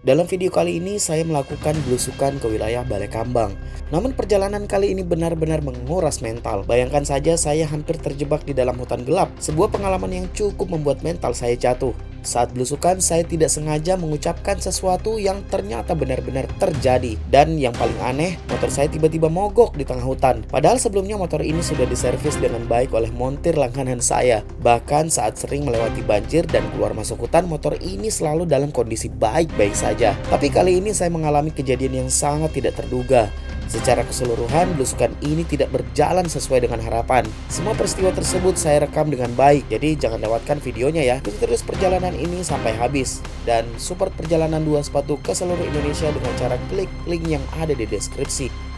Dalam video kali ini saya melakukan belusukan ke wilayah Balai Kambang. Namun perjalanan kali ini benar-benar menguras mental. Bayangkan saja saya hampir terjebak di dalam hutan gelap. Sebuah pengalaman yang cukup membuat mental saya jatuh. Saat belusukan saya tidak sengaja mengucapkan sesuatu yang ternyata benar-benar terjadi. Dan yang paling aneh, motor saya tiba-tiba mogok di tengah hutan. Padahal sebelumnya motor ini sudah diservis dengan baik oleh montir langganan saya. Bahkan saat sering melewati banjir dan keluar masuk hutan, motor ini selalu dalam kondisi baik-baik saja. Tapi kali ini saya mengalami kejadian yang sangat tidak terduga. Secara keseluruhan, belusukan ini tidak berjalan sesuai dengan harapan. Semua peristiwa tersebut saya rekam dengan baik, jadi jangan lewatkan videonya ya. Ikuti terus perjalanan ini sampai habis. Dan support perjalanan Dua Sepatu ke seluruh Indonesia dengan cara klik link yang ada di deskripsi.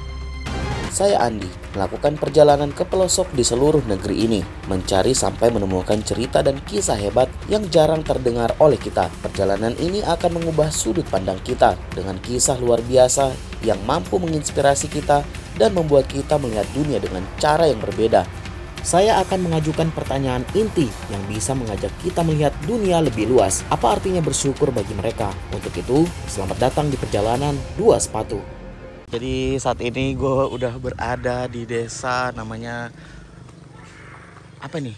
Saya Andi, melakukan perjalanan ke pelosok di seluruh negeri ini, mencari sampai menemukan cerita dan kisah hebat yang jarang terdengar oleh kita. Perjalanan ini akan mengubah sudut pandang kita dengan kisah luar biasa yang mampu menginspirasi kita dan membuat kita melihat dunia dengan cara yang berbeda. Saya akan mengajukan pertanyaan inti yang bisa mengajak kita melihat dunia lebih luas. Apa artinya bersyukur bagi mereka? Untuk itu, selamat datang di perjalanan Dua Sepatu. Jadi saat ini gue udah berada di desa namanya apa nih?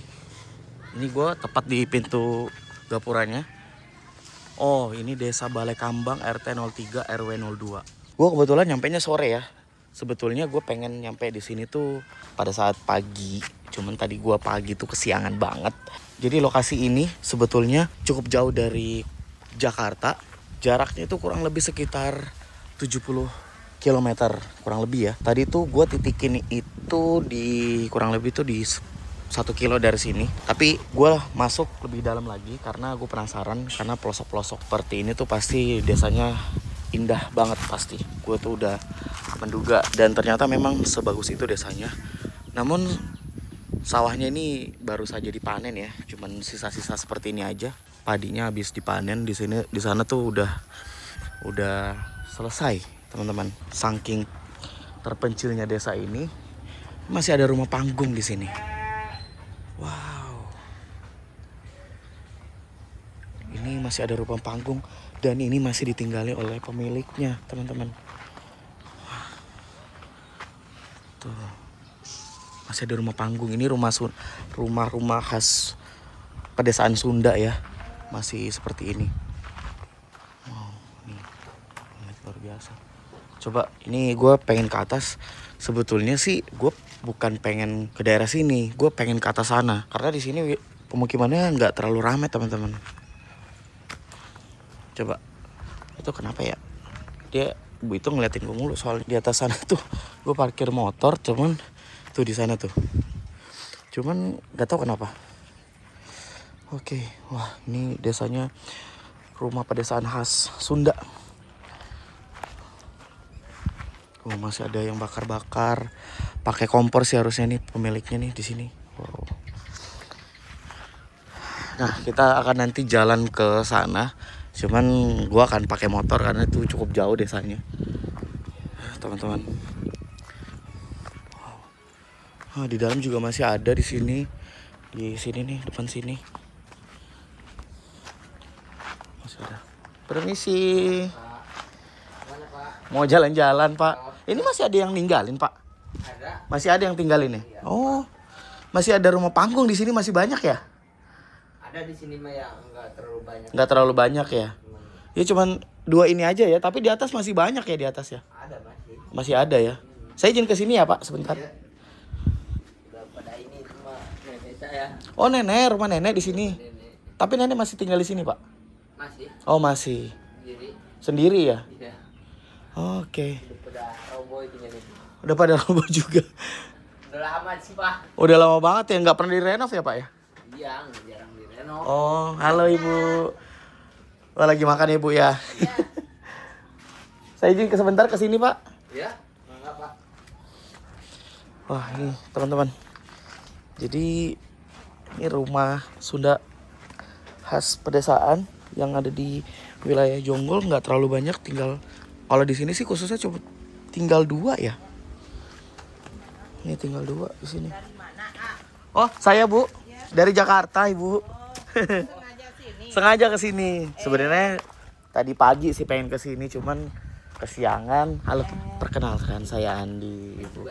Ini gue tepat di pintu gapuranya. Oh, ini desa Balai Kambang RT 03 RW 02. Gue kebetulan nyampenya sore ya. Sebetulnya gue pengen nyampe di sini tuh pada saat pagi. Cuman tadi gue pagi tuh kesiangan banget. Jadi lokasi ini sebetulnya cukup jauh dari Jakarta. Jaraknya itu kurang lebih sekitar 70 kilometer kurang lebih ya. Tadi tuh gue titikin itu di kurang lebih tuh di 1 kilo dari sini. Tapi gue masuk lebih dalam lagi karena gue penasaran. Karena pelosok-pelosok seperti ini tuh pasti desanya indah banget pasti. Gue tuh udah menduga dan ternyata memang sebagus itu desanya. Namun sawahnya ini baru saja dipanen ya. Cuman sisa-sisa seperti ini aja. Padinya habis dipanen di sini, di sana tuh udah selesai. Teman-teman, saking terpencilnya desa ini, masih ada rumah panggung di sini. Wow. Ini masih ada rumah panggung dan ini masih ditinggali oleh pemiliknya, teman-teman. Tuh. Masih ada rumah panggung. Ini rumah-rumah khas pedesaan Sunda ya. Masih seperti ini. Wow, ini luar biasa. Coba ini gue pengen ke atas. Sebetulnya sih gue bukan pengen ke daerah sini, gue pengen ke atas sana. Karena di sini pemukimannya nggak terlalu ramai teman-teman. Coba itu kenapa ya? Dia itu ngeliatin gue mulu soal di atas sana tuh. Gue parkir motor cuman tuh di sana tuh. Cuman nggak tahu kenapa. Oke, wah ini desanya rumah pedesaan khas Sunda. Oh, masih ada yang bakar-bakar pakai kompor sih harusnya nih pemiliknya nih di sini. Wow. Nah, kita akan nanti jalan ke sana. Cuman gua akan pakai motor karena itu cukup jauh desanya. Teman-teman. Wow. Oh, di dalam juga masih ada di sini. Di sini nih, depan sini. Masih ada. Permisi. Mau jalan-jalan, Pak. Ini masih ada yang ninggalin, Pak? Ada. Masih ada yang tinggalin ya? Iya. Oh, masih ada rumah panggung di sini masih banyak ya? Ada di sini mah yang enggak terlalu banyak. Nggak terlalu banyak ya? Ya cuman 2 ini aja ya, tapi di atas masih banyak ya di atas ya? Ada masih. Masih ada ya? Saya izin ke sini ya, Pak, sebentar. Iya. Udah pada ini cuma nenek saya. Oh, nenek, rumah nenek di sini. Nenek Tapi nenek masih tinggal di sini, Pak? masih Oh, masih. sendiri. Sendiri ya? Iya. Oke. Udah pada roboh itu nenek. Udah pada roboh juga. Udah lama sih, Pak. Udah lama banget ya, nggak pernah direnov ya, Pak ya? Iya, jarang direnov. Oh, halo Ibu. Oh, lagi makan ya, Bu ya? Iya. Saya izin sebentar ke sini, Pak. Iya, enggak, Pak. Wah, ini teman-teman. Jadi ini rumah Sunda khas pedesaan yang ada di wilayah Jonggol, nggak terlalu banyak, tinggal kalau di sini sih khususnya cuma tinggal 2 ya. Ini tinggal 2 di sini. Oh, saya Bu. Dari Jakarta, Ibu. Sengaja sini. Sengaja ke sini. Sebenarnya Tadi pagi sih pengen kesini, cuman kesiangan. Halo, perkenalkan saya Andi, Ibu.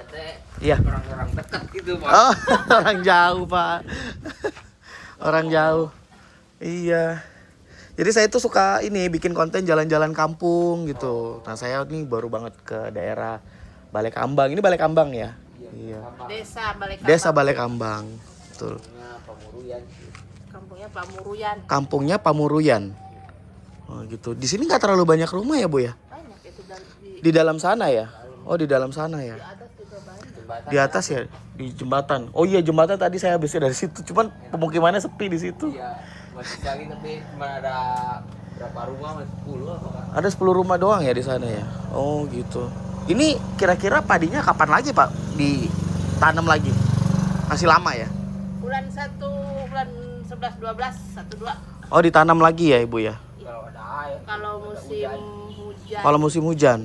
Iya. Orang-orang dekat gitu, Pak. Oh, orang jauh, Pak. Orang jauh. Iya. Jadi saya tuh suka ini bikin konten jalan-jalan kampung gitu. Nah, saya nih baru banget ke daerah Balekambang. Ini Balekambang ya? Iya. Desa Balekambang. Betul. Kampungnya Pamuruyan. Kampungnya Pamuruyan. Oh gitu. Di sini nggak terlalu banyak rumah ya, Bu ya? Banyak itu Di dalam sana ya? Oh, di dalam sana ya? di atas juga banyak. Di atas ya? Di jembatan. Oh iya, jembatan tadi saya habisnya dari situ. Cuman pemukimannya sepi di situ. Iya, masih lagi tapi cuma ada berapa rumah, masih 10 apa kan? Ada 10 rumah doang ya di sana ya? Oh gitu. Ini kira-kira padinya kapan lagi, Pak? Ditanam lagi? Masih lama ya? Bulan 11, 12, 1, 2. Oh, ditanam lagi ya, Ibu ya? Kalau ada air. Kalau musim hujan. Kalau musim hujan.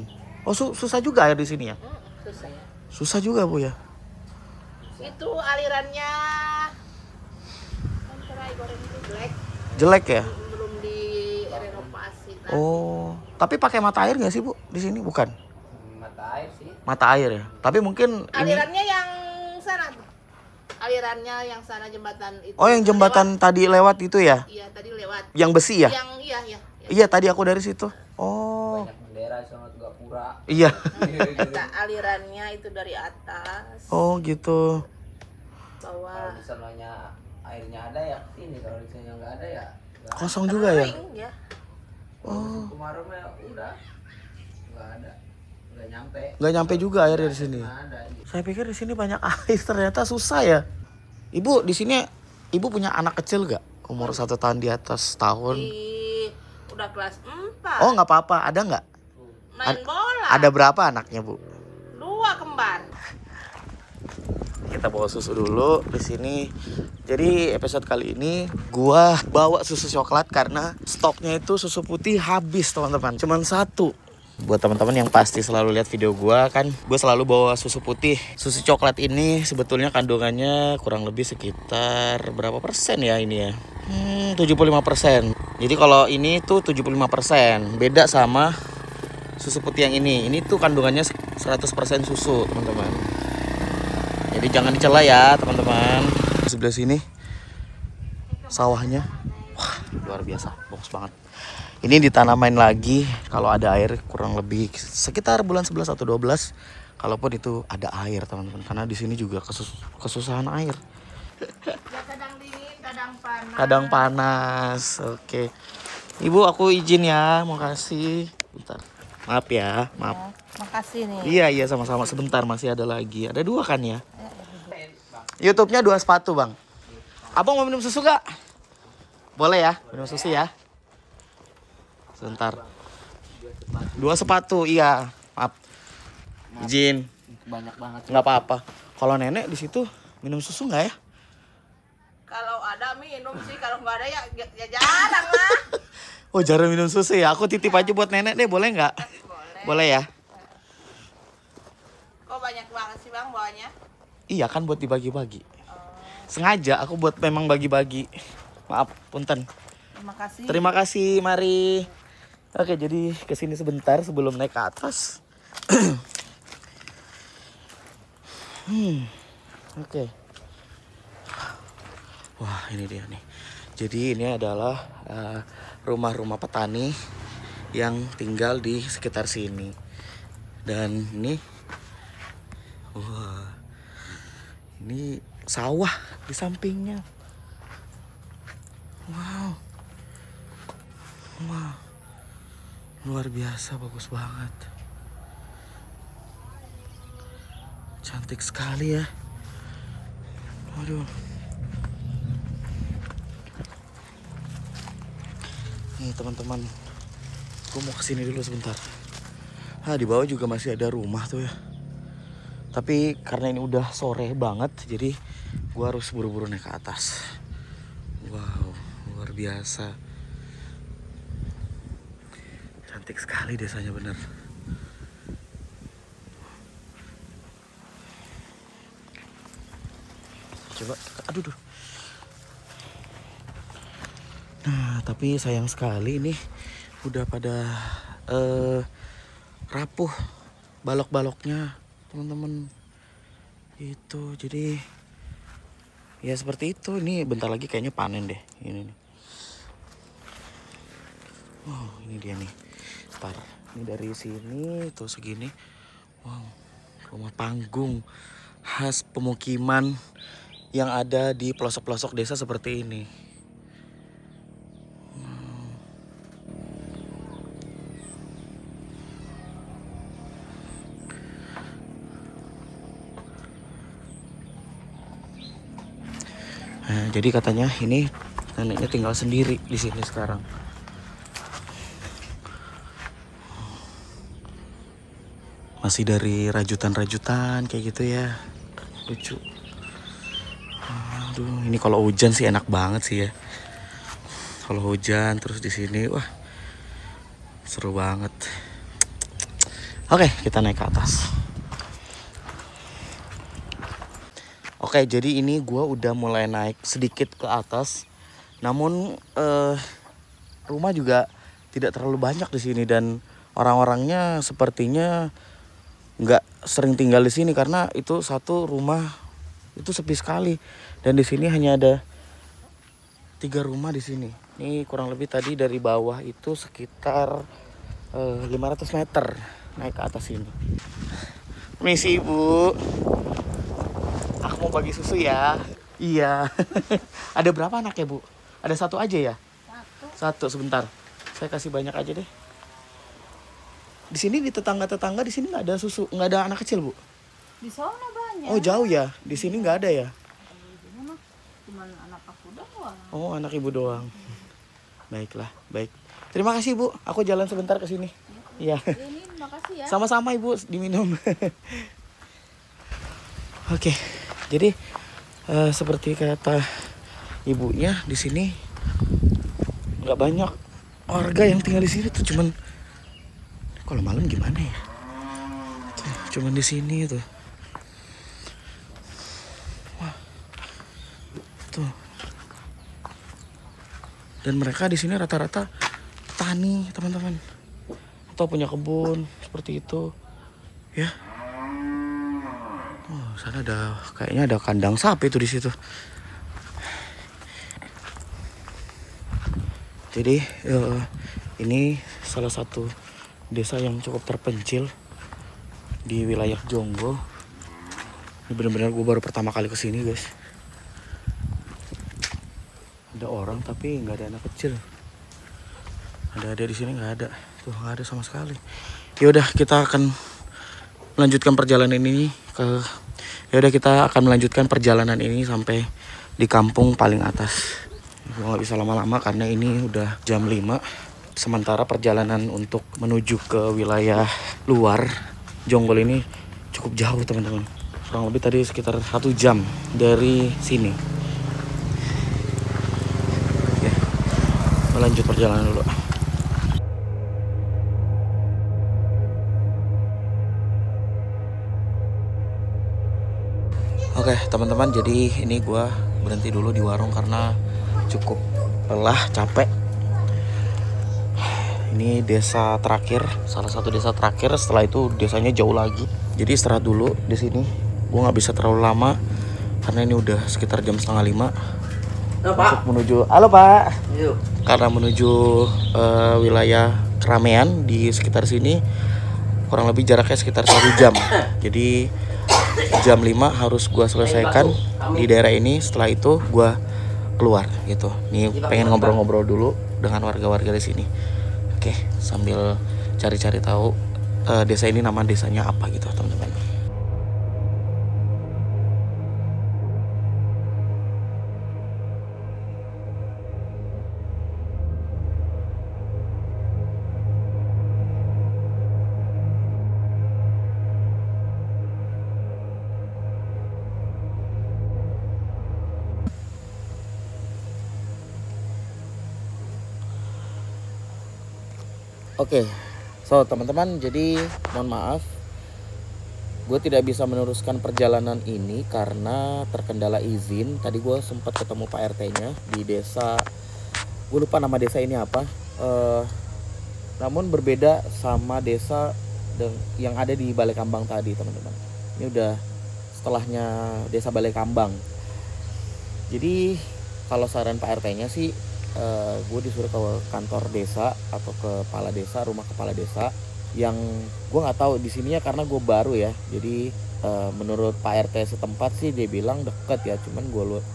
Oh, susah juga air di sini ya? Susah ya. Susah juga, Bu ya? Itu alirannya kan cerai goreng itu jelek, Jelek ya? belum direnovasi. Oh, tapi pakai mata air nggak sih, Bu? Di sini bukan? Mata air sih. Mata air ya. Tapi mungkin ini. Alirannya yang sana tuh. Alirannya yang sana jembatan itu. Oh, yang jembatan tadi lewat itu ya? Iya, tadi lewat. Yang besi ya? Yang iya. Iya, tadi aku dari situ. Oh. Banyak bendera sama juga pura. Iya. Nah, alirannya itu dari atas Oh, gitu. Kalau bawah. di sananya airnya ada ya ini, kalau di sana nggak ada ya. nggak. Kosong juga ya? Kering, ya. Kalau kemarin ya udah nggak ada, nggak nyampe. Nggak nyampe juga airnya di sini. Nggak ada. Saya pikir di sini banyak air, ternyata susah ya. Ibu, di sini Ibu punya anak kecil gak? Umur 1 tahun di atas tahun? Udah kelas 4. Oh, nggak apa-apa. Ada nggak? Main bola. Ada berapa anaknya, Bu? 2 kembar. Kita bawa susu dulu di sini. Jadi episode kali ini gua bawa susu coklat karena stoknya itu susu putih habis, teman-teman. Cuman 1. Buat teman-teman yang pasti selalu lihat video gua kan, gua selalu bawa susu putih. Susu coklat ini sebetulnya kandungannya kurang lebih sekitar berapa persen ya ini ya? 75%. Jadi kalau ini tuh 75%. Beda sama susu putih yang ini. Ini tuh kandungannya 100% susu, teman-teman. Jadi jangan dicela ya, teman-teman. Di sebelah sini sawahnya. Wah, luar biasa. Bagus banget. Ini ditanamain lagi kalau ada air kurang lebih sekitar bulan 11 atau 12. Kalaupun itu ada air, teman-teman. Karena di sini juga kesusahan air. Ya, kadang dingin, kadang panas. Kadang panas. Oke. Ibu, aku izin ya. Makasih. Bentar. Maaf ya, maaf. Makasih nih. Iya, sama-sama. Sebentar, masih ada lagi. Ada 2 kan ya? YouTube-nya 2 sepatu, Bang. Abang mau minum susu gak? Boleh ya, minum susu ya. Sebentar. 2 sepatu, iya. Maaf. Izin. Banyak banget. Nggak apa-apa. Kalau nenek di situ minum susu nggak ya? Kalau ada minum sih, kalau nggak ada ya jarang lah. Oh, jarang minum susu ya. Aku titip aja buat nenek deh, boleh nggak? Boleh ya. Kok banyak banget sih Bang bawanya? Iya kan, buat dibagi-bagi. Sengaja aku buat memang bagi-bagi. Maaf, punten. Terima kasih. Terima kasih, mari. Oke, jadi kesini sebentar sebelum naik ke atas. Oke. Wah, ini dia nih. Jadi ini adalah rumah-rumah petani yang tinggal di sekitar sini. Dan ini, wah, ini sawah di sampingnya. Wow. Wow. Luar biasa, bagus banget. Cantik sekali ya. Waduh. Nih teman-teman, gue mau kesini dulu sebentar. Di bawah juga masih ada rumah tuh ya. Tapi karena ini udah sore banget, jadi gue harus buru-buru naik ke atas. Wow, luar biasa. Cantik sekali desanya, bener. Coba, aduh. Nah, tapi sayang sekali nih udah pada rapuh balok-baloknya teman-teman. Itu jadi ya seperti itu. Ini bentar lagi kayaknya panen deh ini nih. Oh, ini dia nih. Ntar ini dari sini tuh segini. Wow, rumah panggung khas pemukiman yang ada di pelosok-pelosok desa seperti ini. Nah, jadi katanya ini neneknya tinggal sendiri di sini sekarang. Masih dari rajutan-rajutan kayak gitu ya. Lucu. Aduh, ini kalau hujan sih enak banget sih ya. Kalau hujan terus di sini, wah seru banget. Oke, kita naik ke atas. Oke, jadi ini gue udah mulai naik sedikit ke atas. Namun rumah juga tidak terlalu banyak di sini dan orang-orangnya sepertinya nggak sering tinggal di sini karena itu satu rumah itu sepi sekali. Dan di sini hanya ada 3 rumah di sini. Ini kurang lebih tadi dari bawah itu sekitar 500 meter naik ke atas ini. Misi Ibu. Aku mau bagi susu ya. Iya. Ada berapa anak ya Bu? Ada 1 aja ya? 1 sebentar. Saya kasih banyak aja deh. Di sini di tetangga-tetangga di sini nggak ada susu, nggak ada anak kecil Bu? Di sana banyak. Oh jauh ya? Di sini nggak ada ya? Cuman anak aku doang. Oh anak Ibu doang. Baiklah, baik. Terima kasih Bu. Aku jalan sebentar ke sini. Iya. Ini makasih ya. Sama-sama Ibu diminum. Oke. Jadi seperti kata ibunya di sini nggak banyak warga yang tinggal di sini tuh, cuman kalau malam gimana ya? Tuh, cuman di sini tuh. Wah. Tuh. Dan mereka di sini rata-rata tani, teman-teman. Atau punya kebun seperti itu. Ya. Oh, sana ada kayaknya ada kandang sapi tuh di situ. Jadi ini salah satu desa yang cukup terpencil di wilayah Jonggo. Ini benar-benar gue baru pertama kali kesini guys. Ada orang tapi nggak ada anak kecil. Ada di sini nggak ada. Tuh nggak ada sama sekali. Ya udah kita akan melanjutkan perjalanan ini sampai di kampung paling atas. Gue nggak bisa lama-lama karena ini udah jam 5. Sementara perjalanan untuk menuju ke wilayah luar Jonggol ini cukup jauh teman-teman. Kurang lebih tadi sekitar 1 jam dari sini. Oke, melanjut perjalanan dulu. Oke teman-teman, jadi ini gue berhenti dulu di warung karena cukup lelah, capek. Ini desa terakhir, salah satu desa terakhir. Setelah itu desanya jauh lagi. Jadi istirahat dulu di sini. Gue nggak bisa terlalu lama karena ini udah sekitar jam 4:30. Untuk menuju, halo Pak. Yuk. Karena menuju wilayah keramaian di sekitar sini kurang lebih jaraknya sekitar 1 jam. Jadi jam 5 harus gue selesaikan di daerah ini. Setelah itu gue keluar gitu. Nih pengen ngobrol-ngobrol dulu dengan warga-warga di sini. Oke, sambil cari-cari tahu desa ini nama desanya apa gitu teman-teman. Oke, so teman-teman, jadi mohon maaf, gue tidak bisa meneruskan perjalanan ini karena terkendala izin. Tadi gue sempat ketemu Pak RT-nya di desa, gue lupa nama desa ini apa. namun berbeda sama desa yang ada di Balekambang tadi teman-teman. Ini udah setelahnya desa Balekambang. Jadi kalau saran Pak RT-nya sih, gue disuruh ke kantor desa atau ke kepala desa, rumah kepala desa. Yang gue nggak tahu di sininya karena gue baru ya. Jadi menurut Pak RT setempat sih dia bilang deket ya. Cuman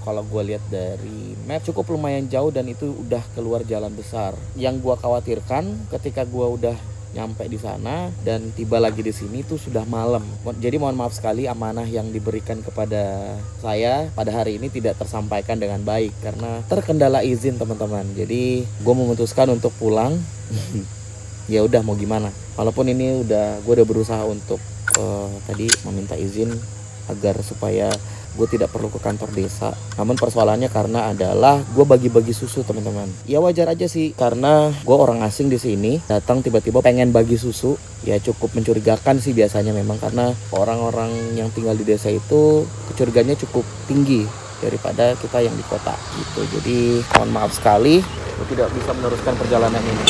kalau gue lihat dari map cukup lumayan jauh dan itu udah keluar jalan besar. Yang gue khawatirkan ketika gue udah nyampe di sana dan tiba lagi di sini tuh sudah malam. Jadi mohon maaf sekali amanah yang diberikan kepada saya pada hari ini tidak tersampaikan dengan baik karena terkendala izin teman-teman. Jadi gue memutuskan untuk pulang. Ya udah mau gimana. Walaupun ini gue udah berusaha untuk tadi meminta izin agar supaya gue tidak perlu ke kantor desa. Namun persoalannya karena adalah gue bagi-bagi susu teman-teman. Ya wajar aja sih karena gue orang asing di sini datang tiba-tiba pengen bagi susu. Ya cukup mencurigakan sih biasanya memang karena orang-orang yang tinggal di desa itu kecurigaannya cukup tinggi daripada kita yang di kota gitu. Jadi mohon maaf sekali gue tidak bisa meneruskan perjalanan ini.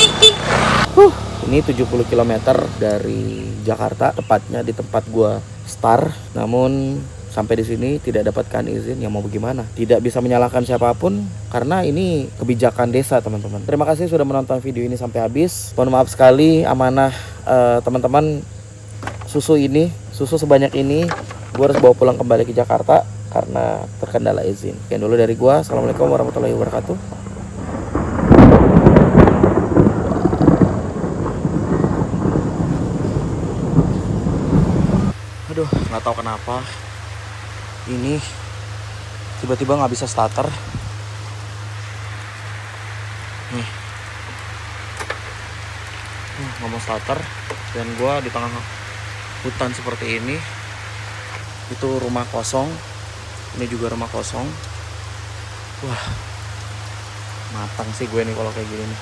Ini 70 km dari Jakarta, tepatnya di tempat gue start. Namun sampai di sini tidak dapatkan izin, ya mau bagaimana? Tidak bisa menyalahkan siapapun karena ini kebijakan desa teman-teman. Terima kasih sudah menonton video ini sampai habis. Mohon maaf sekali amanah teman-teman, susu sebanyak ini gue harus bawa pulang kembali ke Jakarta karena terkendala izin. Sekian dulu dari gue. Assalamualaikum warahmatullahi wabarakatuh. Aduh, nggak tahu kenapa ini tiba-tiba nggak bisa starter. Nih, nggak mau starter dan gue di tengah hutan seperti ini. Itu rumah kosong, ini juga rumah kosong. Wah, matang sih gue nih kalau kayak gini nih.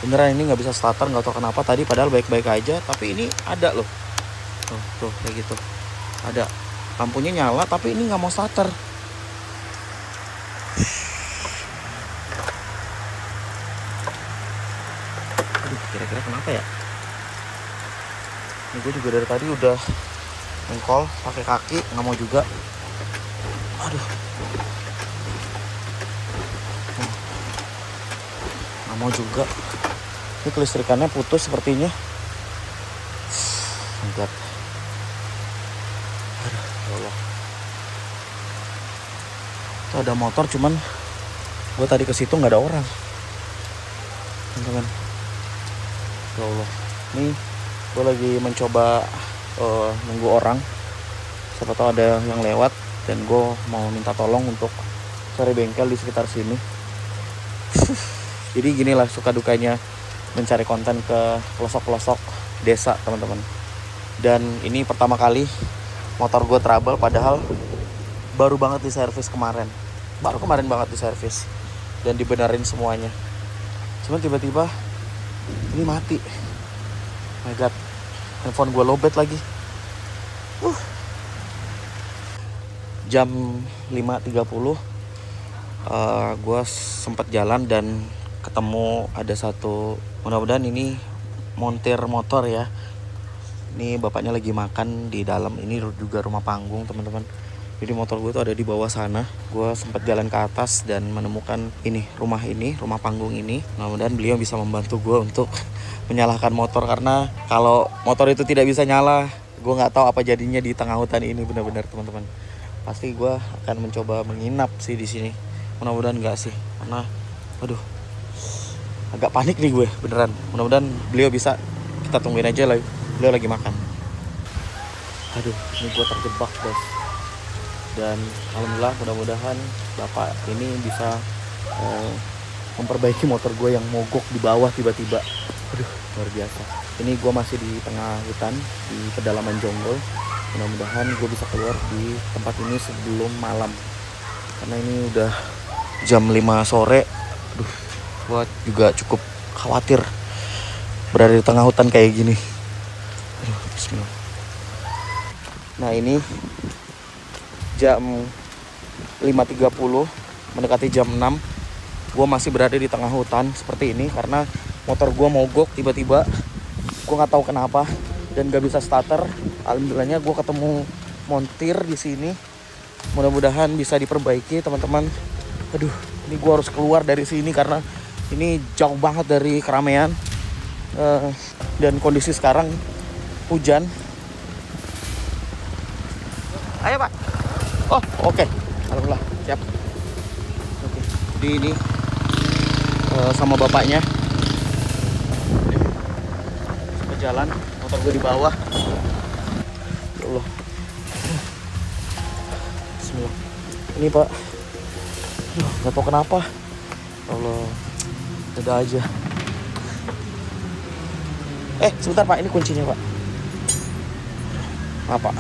Beneran ini nggak bisa starter, nggak tahu kenapa tadi padahal baik-baik aja, tapi ini ada loh. Tuh kayak gitu ada lampunya nyala tapi ini nggak mau starter. Aduh, kira-kira kenapa ya? Ini gue juga dari tadi udah ngekol pakai kaki nggak mau juga. Aduh, nggak mau juga. Ini kelistrikannya putus sepertinya. Enggak. Aduh, ya Allah. Itu ada motor cuman gue tadi ke situ nggak ada orang. Teman-teman. Ya Allah. Ini gue lagi mencoba nunggu orang. Siapa tahu ada yang lewat dan gue mau minta tolong untuk cari bengkel di sekitar sini. Jadi ginilah suka dukanya mencari konten ke pelosok-pelosok desa, teman-teman. Dan ini pertama kali motor gue trouble padahal baru banget diservis kemarin. Baru kemarin banget diservis dan dibenerin semuanya. Cuman tiba-tiba ini mati. Oh my god. Handphone gue lowbat lagi. Jam 5.30 gue sempat jalan dan ketemu ada satu, mudah-mudahan ini montir motor ya. Ini bapaknya lagi makan di dalam. Ini juga rumah panggung teman-teman. Jadi motor gue tuh ada di bawah sana. Gue sempat jalan ke atas dan menemukan rumah panggung ini. Mudah-mudahan beliau bisa membantu gue untuk menyalakan motor karena kalau motor itu tidak bisa nyala, gue nggak tahu apa jadinya di tengah hutan ini benar-benar teman-teman. Pasti gue akan mencoba menginap sih di sini. Mudah-mudahan enggak sih, karena aduh agak panik nih gue beneran. Mudah-mudahan beliau bisa, kita tungguin aja lah. Beliau lagi makan. Aduh, ini gue terjebak guys. Dan alhamdulillah mudah-mudahan bapak ini bisa memperbaiki motor gue yang mogok di bawah tiba-tiba. Aduh, luar biasa. Ini gue masih di tengah hutan di pedalaman Jonggol. Mudah-mudahan gue bisa keluar di tempat ini sebelum malam, karena ini udah jam 5 sore. Aduh, gue juga cukup khawatir berada di tengah hutan kayak gini. Aduh, bismillah. Nah ini jam 5.30 mendekati jam 6. Gue masih berada di tengah hutan seperti ini karena motor gua mogok tiba-tiba. Gua nggak tahu kenapa dan gak bisa starter. Alhamdulillahnya gua ketemu montir di sini. Mudah-mudahan bisa diperbaiki teman-teman. Aduh, ini gua harus keluar dari sini karena ini jauh banget dari keramaian. Dan kondisi sekarang hujan. Ayo Pak. Oh oke. Alhamdulillah siap. Oke. Jadi ini sama bapaknya ke jalan, motor gue di bawah. Ya Allah. Bismillah. Ini Pak. Gak tau kenapa. Ya Allah. Ada aja. Sebentar Pak, ini kuncinya Pak. Apa?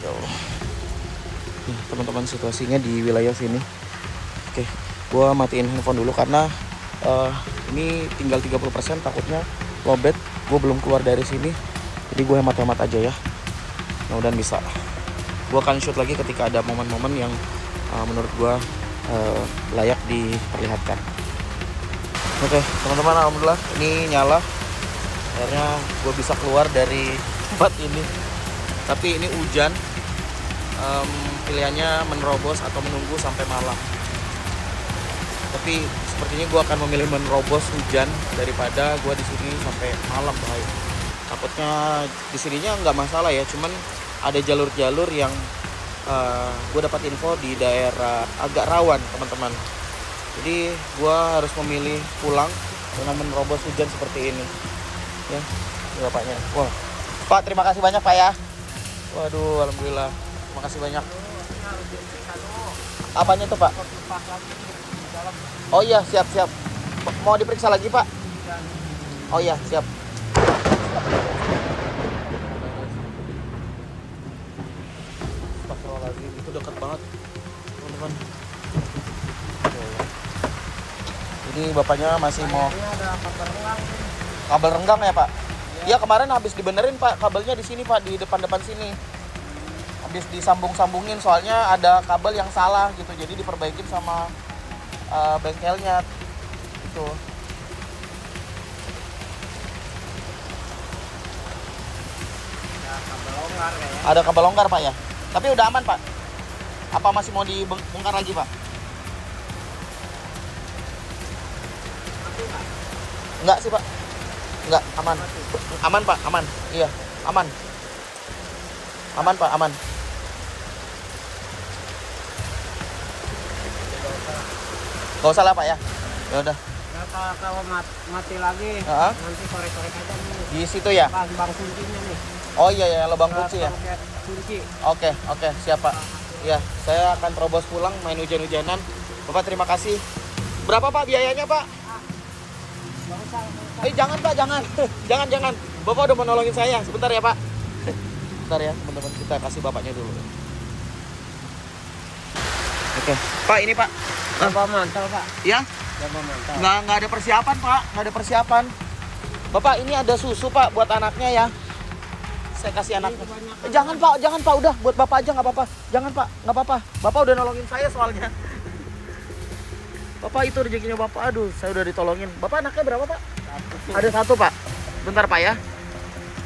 Ya Allah. Nih, teman-teman situasinya di wilayah sini. Oke, gua matiin handphone dulu karena ini tinggal 30%, takutnya lowbat. Gua belum keluar dari sini. Jadi gue hemat-hemat aja ya. Mudah-mudahan bisa. Gua akan shoot lagi ketika ada momen-momen yang menurut gua layak diperlihatkan. Oke, teman-teman, alhamdulillah ini nyala. Akhirnya gue bisa keluar dari tempat ini. Tapi ini hujan. Pilihannya menerobos atau menunggu sampai malam. Tapi sepertinya gue akan memilih menerobos hujan daripada gue di sini sampai malam, bahaya. Takutnya di sininya nggak masalah ya, cuman ada jalur-jalur yang gue dapat info di daerah agak rawan teman-teman. Jadi gue harus memilih pulang dengan menerobos hujan seperti ini. Ya, ini bapaknya. Wah, Pak, terima kasih banyak Pak ya. Waduh, alhamdulillah. Terima kasih banyak. Apanya tuh Pak? Oh iya, siap. Mau diperiksa lagi Pak? Oh iya, siap. Astagfirullahaladzim, itu dekat banget teman-teman. Jadi bapaknya masih mau kabel renggang ya Pak? Iya, kemarin habis dibenerin Pak, kabelnya di sini Pak, di depan sini. Habis disambung-sambungin soalnya ada kabel yang salah gitu, jadi diperbaikin sama bengkelnya gitu. Ada kabel longgar Pak ya? Tapi udah aman Pak? Apa masih mau dibongkar lagi Pak? Enggak sih Pak. Enggak, aman. Aman Pak, aman. Iya, aman. Aman Pak, aman. Gak usah lah Pak ya. Ya udah. Kalau mati lagi, nanti korek-korek aja nih. Di situ ya? Bang kuncinya nih. Oh iya, lubang kunci ya. Kunci. Oke, siap Pak. Iya, saya akan terobos pulang main hujan-hujanan. Bapak terima kasih. Berapa Pak biayanya Pak? Jangan Pak, jangan. jangan. Bapak udah menolongin saya. Sebentar ya Pak. Sebentar ya teman-teman, kita kasih bapaknya dulu. Oke, Pak ini Pak. Berapa mantel Pak? Ya? Berapa mantel? Nggak ada persiapan Pak, nggak ada persiapan. Bapak ini ada susu Pak buat anaknya ya. Saya kasih anaknya. Jangan Pak, udah buat Bapak aja nggak apa-apa. Jangan Pak, nggak apa-apa. Bapak udah nolongin saya soalnya. Bapak itu rezekinya Bapak, aduh saya udah ditolongin. Bapak anaknya berapa Pak? Ada satu Pak. Bentar Pak ya.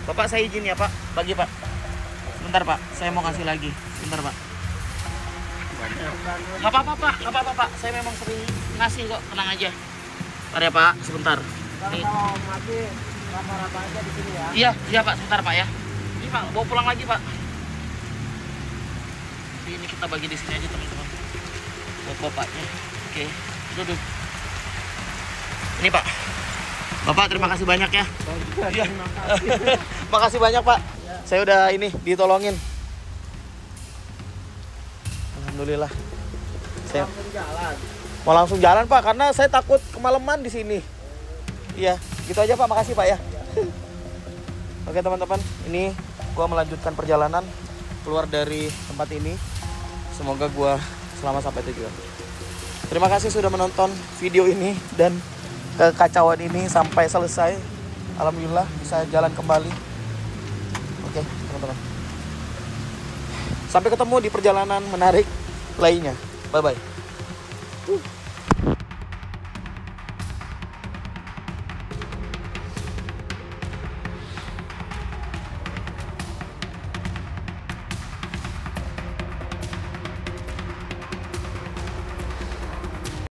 Bapak saya izin ya Pak, bagi Pak. Bentar Pak, saya mau kasih lagi. Bentar Pak. Nggak apa-apa Pak. Saya memang sering ngasih kok, tenang aja. Bentar ya Pak, sebentar. Kalau mati raba-raba aja di sini ya. Iya Pak, sebentar Pak ya. Ini Pak, bawa pulang lagi Pak. Jadi ini kita bagi di sini aja teman-teman. Buat bapaknya. Oke, duduk. Ini Pak. Bapak terima kasih banyak ya. Iya. Makasih banyak Pak. Saya udah ini ditolongin. Alhamdulillah. Saya mau langsung jalan Pak karena saya takut kemalaman di sini. Iya, gitu aja Pak. Makasih Pak ya. Oke teman-teman, ini gua melanjutkan perjalanan keluar dari tempat ini. Semoga gua selamat sampai tujuan. Terima kasih sudah menonton video ini dan kekacauan ini sampai selesai. Alhamdulillah bisa jalan kembali. Oke teman-teman, sampai ketemu di perjalanan menarik lainnya. Bye bye.